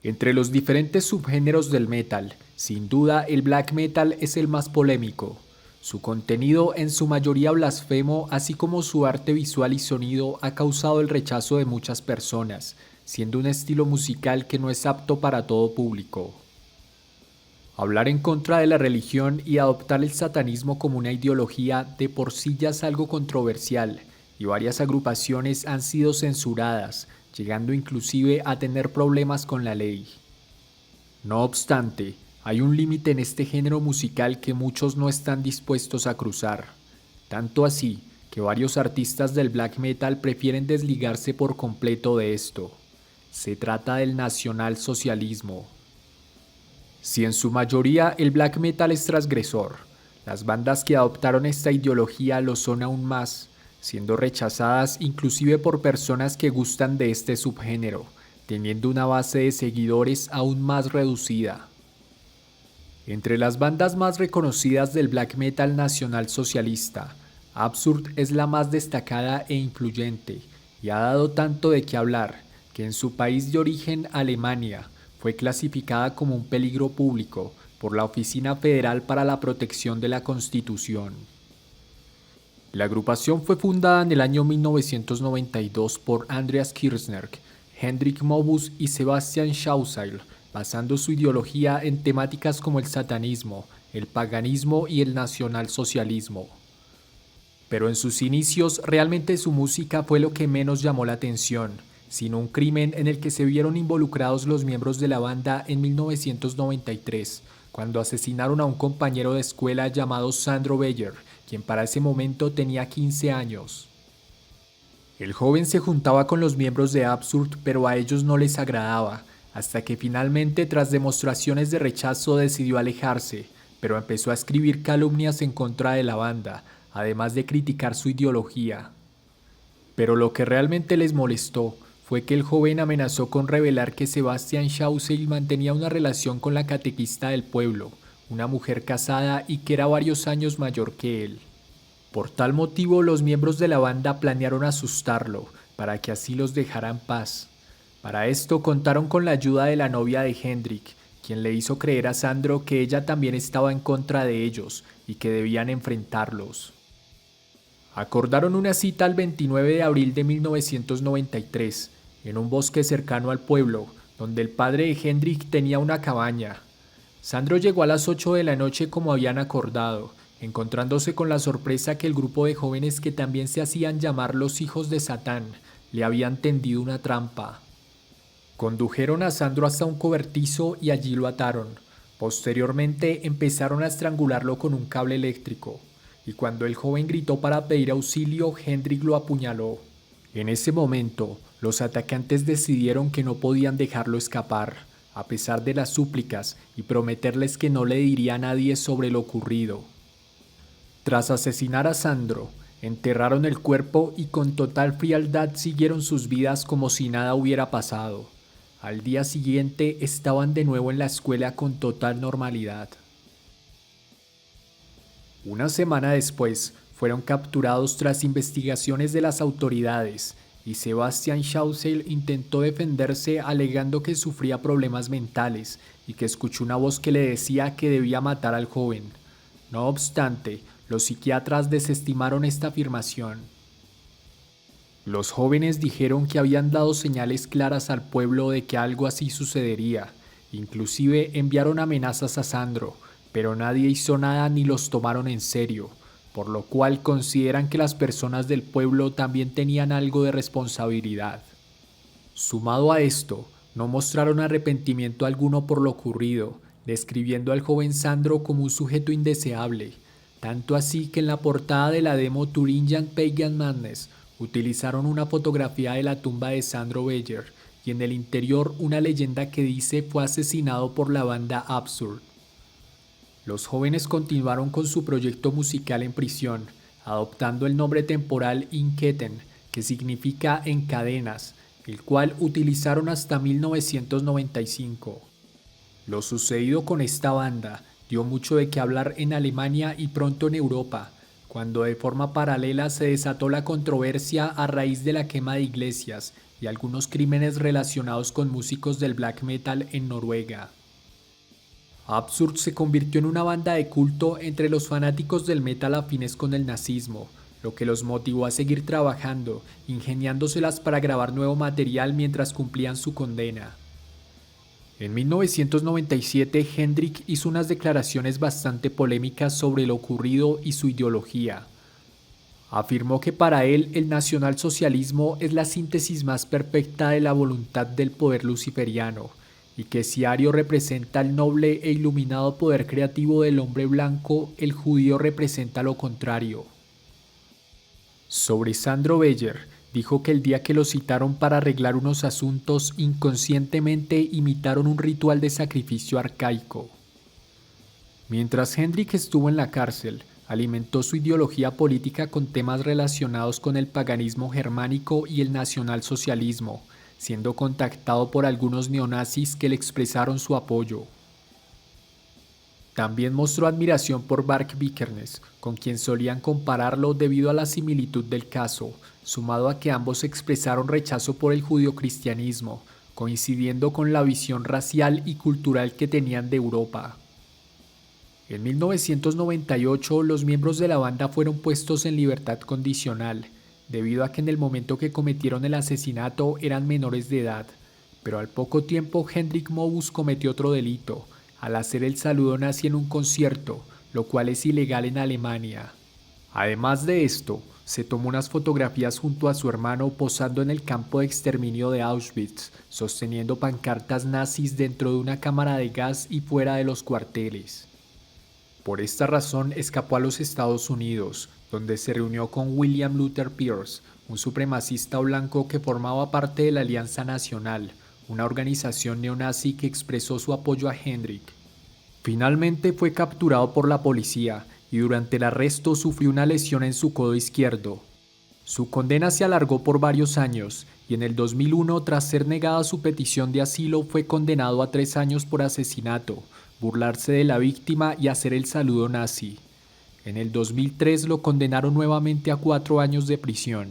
Entre los diferentes subgéneros del metal, sin duda el black metal es el más polémico. Su contenido, en su mayoría blasfemo, así como su arte visual y sonido, ha causado el rechazo de muchas personas, siendo un estilo musical que no es apto para todo público. Hablar en contra de la religión y adoptar el satanismo como una ideología de por sí ya es algo controversial, y varias agrupaciones han sido censuradas, llegando inclusive a tener problemas con la ley. No obstante, hay un límite en este género musical que muchos no están dispuestos a cruzar, tanto así que varios artistas del black metal prefieren desligarse por completo de esto. Se trata del nacionalsocialismo. Si en su mayoría el black metal es transgresor, las bandas que adoptaron esta ideología lo son aún más, siendo rechazadas inclusive por personas que gustan de este subgénero, teniendo una base de seguidores aún más reducida. Entre las bandas más reconocidas del black metal nacional socialista, Absurd es la más destacada e influyente, y ha dado tanto de qué hablar, que en su país de origen, Alemania, fue clasificada como un peligro público por la Oficina Federal para la Protección de la Constitución. La agrupación fue fundada en el año 1992 por Andreas Kirchner, Hendrik Mobus y Sebastian Schauseil, basando su ideología en temáticas como el satanismo, el paganismo y el nacionalsocialismo. Pero en sus inicios realmente su música fue lo que menos llamó la atención, sino un crimen en el que se vieron involucrados los miembros de la banda en 1993, cuando asesinaron a un compañero de escuela llamado Sandro Beyer, quien para ese momento tenía 15 años. El joven se juntaba con los miembros de Absurd, pero a ellos no les agradaba, hasta que finalmente, tras demostraciones de rechazo, decidió alejarse, pero empezó a escribir calumnias en contra de la banda, además de criticar su ideología. Pero lo que realmente les molestó fue que el joven amenazó con revelar que Sebastian Schauseil mantenía una relación con la catequista del pueblo, una mujer casada y que era varios años mayor que él. Por tal motivo, los miembros de la banda planearon asustarlo, para que así los dejara en paz. Para esto contaron con la ayuda de la novia de Hendrik, quien le hizo creer a Sandro que ella también estaba en contra de ellos y que debían enfrentarlos. Acordaron una cita el 29 de abril de 1993, en un bosque cercano al pueblo, donde el padre de Hendrik tenía una cabaña. Sandro llegó a las 8 de la noche como habían acordado, encontrándose con la sorpresa que el grupo de jóvenes que también se hacían llamar los hijos de Satán le habían tendido una trampa. Condujeron a Sandro hasta un cobertizo y allí lo ataron. Posteriormente empezaron a estrangularlo con un cable eléctrico, y cuando el joven gritó para pedir auxilio, Hendrik lo apuñaló. En ese momento, los atacantes decidieron que no podían dejarlo escapar, a pesar de las súplicas y prometerles que no le diría a nadie sobre lo ocurrido. Tras asesinar a Sandro, enterraron el cuerpo y con total frialdad siguieron sus vidas como si nada hubiera pasado. Al día siguiente estaban de nuevo en la escuela con total normalidad. Una semana después, fueron capturados tras investigaciones de las autoridades, y Sebastian Schauseil intentó defenderse alegando que sufría problemas mentales y que escuchó una voz que le decía que debía matar al joven. No obstante, los psiquiatras desestimaron esta afirmación. Los jóvenes dijeron que habían dado señales claras al pueblo de que algo así sucedería. Inclusive enviaron amenazas a Sandro, pero nadie hizo nada ni los tomaron en serio, por lo cual consideran que las personas del pueblo también tenían algo de responsabilidad. Sumado a esto, no mostraron arrepentimiento alguno por lo ocurrido, describiendo al joven Sandro como un sujeto indeseable, tanto así que en la portada de la demo Thuringian Pagan Madness utilizaron una fotografía de la tumba de Sandro Beyer y en el interior una leyenda que dice fue asesinado por la banda Absurd. Los jóvenes continuaron con su proyecto musical en prisión, adoptando el nombre temporal In-Ketten, que significa en cadenas, el cual utilizaron hasta 1995. Lo sucedido con esta banda dio mucho de qué hablar en Alemania y pronto en Europa, cuando de forma paralela se desató la controversia a raíz de la quema de iglesias y algunos crímenes relacionados con músicos del black metal en Noruega. Absurd se convirtió en una banda de culto entre los fanáticos del metal afines con el nazismo, lo que los motivó a seguir trabajando, ingeniándoselas para grabar nuevo material mientras cumplían su condena. En 1997, Hendrik hizo unas declaraciones bastante polémicas sobre lo ocurrido y su ideología. Afirmó que para él el nacionalsocialismo es la síntesis más perfecta de la voluntad del poder luciferiano, y que si Ario representa el noble e iluminado poder creativo del hombre blanco, el judío representa lo contrario. Sobre Sandro Beyer, dijo que el día que lo citaron para arreglar unos asuntos, inconscientemente imitaron un ritual de sacrificio arcaico. Mientras Hendrik estuvo en la cárcel, alimentó su ideología política con temas relacionados con el paganismo germánico y el nacionalsocialismo, siendo contactado por algunos neonazis que le expresaron su apoyo. También mostró admiración por Mark Vikernes, con quien solían compararlo debido a la similitud del caso, sumado a que ambos expresaron rechazo por el judeocristianismo, coincidiendo con la visión racial y cultural que tenían de Europa. En 1998, los miembros de la banda fueron puestos en libertad condicional, debido a que en el momento que cometieron el asesinato eran menores de edad, pero al poco tiempo Hendrik Mobus cometió otro delito, al hacer el saludo nazi en un concierto, lo cual es ilegal en Alemania. Además de esto, se tomó unas fotografías junto a su hermano posando en el campo de exterminio de Auschwitz, sosteniendo pancartas nazis dentro de una cámara de gas y fuera de los cuarteles. Por esta razón escapó a los Estados Unidos, donde se reunió con William Luther Pierce, un supremacista blanco que formaba parte de la Alianza Nacional, una organización neonazi que expresó su apoyo a Hendrik. Finalmente fue capturado por la policía y durante el arresto sufrió una lesión en su codo izquierdo. Su condena se alargó por varios años y en el 2001, tras ser negada su petición de asilo, fue condenado a 3 años por asesinato, burlarse de la víctima y hacer el saludo nazi. En el 2003 lo condenaron nuevamente a 4 años de prisión.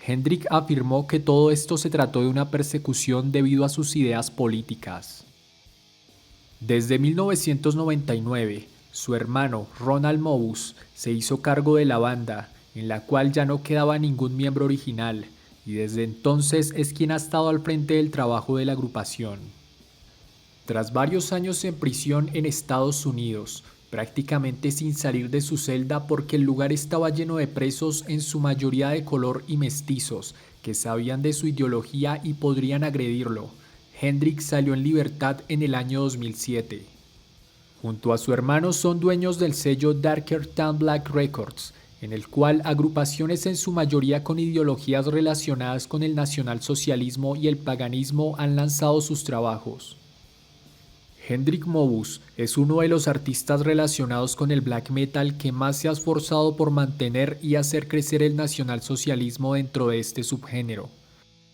Hendrik afirmó que todo esto se trató de una persecución debido a sus ideas políticas. Desde 1999, su hermano Ronald Mobus se hizo cargo de la banda, en la cual ya no quedaba ningún miembro original, y desde entonces es quien ha estado al frente del trabajo de la agrupación. Tras varios años en prisión en Estados Unidos, prácticamente sin salir de su celda porque el lugar estaba lleno de presos, en su mayoría de color y mestizos, que sabían de su ideología y podrían agredirlo, Hendrik salió en libertad en el año 2007. Junto a su hermano son dueños del sello Darker Than Black Records, en el cual agrupaciones en su mayoría con ideologías relacionadas con el nacionalsocialismo y el paganismo han lanzado sus trabajos. Hendrik Mobus es uno de los artistas relacionados con el black metal que más se ha esforzado por mantener y hacer crecer el nacionalsocialismo dentro de este subgénero.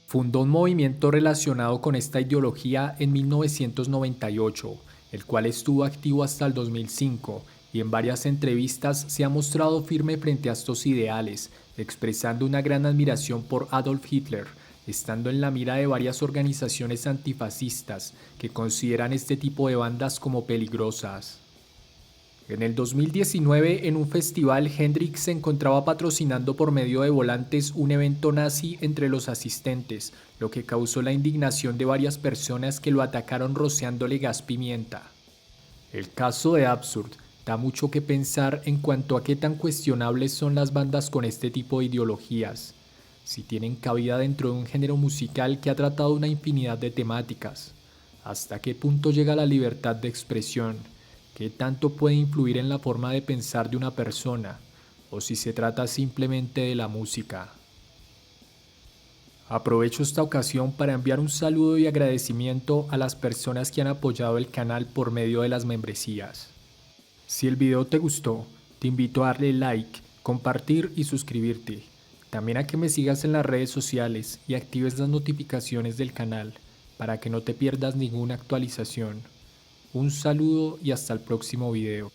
Fundó un movimiento relacionado con esta ideología en 1998, el cual estuvo activo hasta el 2005, y en varias entrevistas se ha mostrado firme frente a estos ideales, expresando una gran admiración por Adolf Hitler, estando en la mira de varias organizaciones antifascistas que consideran este tipo de bandas como peligrosas. En el 2019, en un festival, Hendrik se encontraba patrocinando por medio de volantes un evento nazi entre los asistentes, lo que causó la indignación de varias personas que lo atacaron rociándole gas pimienta. El caso de Absurd da mucho que pensar en cuanto a qué tan cuestionables son las bandas con este tipo de ideologías, si tienen cabida dentro de un género musical que ha tratado una infinidad de temáticas, hasta qué punto llega la libertad de expresión, qué tanto puede influir en la forma de pensar de una persona, o si se trata simplemente de la música. Aprovecho esta ocasión para enviar un saludo y agradecimiento a las personas que han apoyado el canal por medio de las membresías. Si el video te gustó, te invito a darle like, compartir y suscribirte. También a que me sigas en las redes sociales y actives las notificaciones del canal para que no te pierdas ninguna actualización. Un saludo y hasta el próximo video.